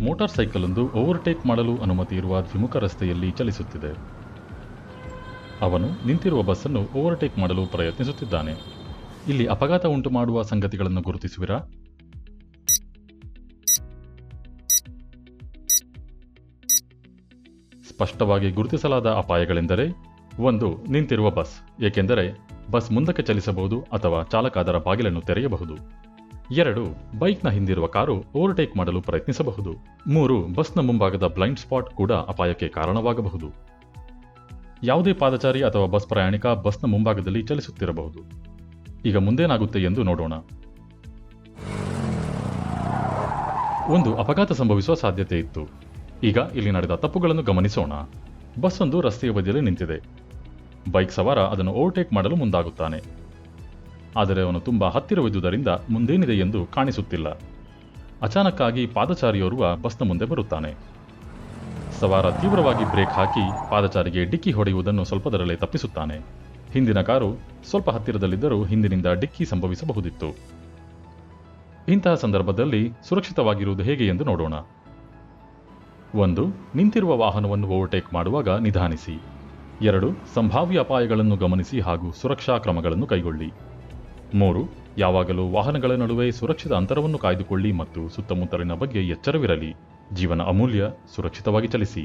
Motor ಸೈಕಲೊಂದು overtake ಮಾಡಲು ಅನುಮತಿ ಇರುವ ದ್ವಿಮುಖ ರಸ್ತೆಯಲ್ಲಿ ಚಲಿಸುತ್ತಿದೆ. ಅವನು ನಿಂತಿರುವ ಬಸ್ಸನ್ನು ಓವರ್ಟೇಕ್ ಮಾಡಲು ಪ್ರಯತ್ನಿಸುತ್ತಿದ್ದಾನೆ. ಇಲ್ಲಿ ಅಪಘಾತ ಉಂಟು ಮಾಡುವ ಸಂಗತಿಗಳನ್ನು ಗುರುತಿಸುವಿರಾ? ಸ್ಪಷ್ಟವಾಗಿ ಗುರುತಿಸಲಾದ ಅಪಾಯಗಳೆಂದರೆ: 1. ನಿಂತಿರುವ ಬಸ್, ಏಕೆಂದರೆ ಬಸ್ ಮುಂದಕ್ಕೆ ಚಲಿಸಬಹುದು ಅಥವಾ ಚಾಲಕ ಅದರ ಬಾಗಿಲನ್ನು ತೆರೆಯಬಹುದು. 2. ಬೈಕ್ನ ಹಿಂದಿರುವ ಕಾರು ಓವರ್ಟೇಕ್ ಮಾಡಲು ಪ್ರಯತ್ನಿಸಬಹುದು. 3. ಬಸ್ನ ಮುಂಭಾಗದ ಬ್ಲೈಂಡ್ ಸ್ಪಾಟ್ ಕೂಡ ಅಪಾಯಕ್ಕೆ ಕಾರಣವಾಗಬಹುದು. ಯಾವುದೇ ಪಾದಚಾರಿ ಅಥವಾ ಬಸ್ ಪ್ರಯಾಣಿಕ ಬಸ್ನ ಮುಂಭಾಗದಲ್ಲಿ ಚಲಿಸುತ್ತಿರಬಹುದು. ಈಗ ಮುಂದೇನಾಗುತ್ತೆ ಎಂದು ನೋಡೋಣ. ಒಂದು ಅಪಘಾತ ಸಂಭವಿಸುವ ಸಾಧ್ಯತೆ ಇತ್ತು. ಈಗ ಇಲ್ಲಿ ನಡೆದ ತಪ್ಪುಗಳನ್ನು ಗಮನಿಸೋಣ. ಬಸ್ ಒಂದು ರಸ್ತೆಯ ಬದಿಯಲ್ಲಿ ನಿಂತಿದೆ. ಬೈಕ್ ಸವಾರ ಅದನ್ನು ಓವರ್ಟೇಕ್ ಮಾಡಲು ಮುಂದಾಗುತ್ತಾನೆ. ಆದರೆ ಅವನು ತುಂಬಾ ಹತ್ತಿರವಿದ್ದುದರಿಂದ ಮುಂದೇನಿದೆ ಎಂದು ಕಾಣಿಸುತ್ತಿಲ್ಲ. ಅಚಾನಕ್ಕಾಗಿ ಪಾದಚಾರಿಯೋರ್ವ ಬಸ್ನ ಮುಂದೆ ಬರುತ್ತಾನೆ. ಸವಾರ ತೀವ್ರವಾಗಿ ಬ್ರೇಕ್ ಹಾಕಿ ಪಾದಚಾರಿಗೆ ಡಿಕ್ಕಿ ಹೊಡೆಯುವುದನ್ನು ಸ್ವಲ್ಪದರಲ್ಲೇ ತಪ್ಪಿಸುತ್ತಾನೆ. ಹಿಂದಿನ ಕಾರು ಸ್ವಲ್ಪ ಹತ್ತಿರದಲ್ಲಿದ್ದರೂ ಹಿಂದಿನಿಂದ ಡಿಕ್ಕಿ ಸಂಭವಿಸಬಹುದಿತ್ತು. ಇಂತಹ ಸಂದರ್ಭದಲ್ಲಿ ಸುರಕ್ಷಿತವಾಗಿರುವುದು ಹೇಗೆ ಎಂದು ನೋಡೋಣ. 1. ನಿಂತಿರುವ ವಾಹನವನ್ನು ಓವರ್ಟೇಕ್ ಮಾಡುವಾಗ ನಿಧಾನಿಸಿ. 2. ಸಂಭಾವ್ಯ ಅಪಾಯಗಳನ್ನು ಗಮನಿಸಿ ಹಾಗೂ ಸುರಕ್ಷಾ ಕ್ರಮಗಳನ್ನು ಕೈಗೊಳ್ಳಿ. 3. ಯಾವಾಗಲೂ ವಾಹನಗಳ ನಡುವೆ ಸುರಕ್ಷಿತ ಅಂತರವನ್ನು ಕಾಯ್ದುಕೊಳ್ಳಿ ಮತ್ತು ಸುತ್ತಮುತ್ತಲಿನ ಬಗ್ಗೆ ಎಚ್ಚರವಿರಲಿ. ಜೀವನ ಅಮೂಲ್ಯ, ಸುರಕ್ಷಿತವಾಗಿ ಚಲಿಸಿ.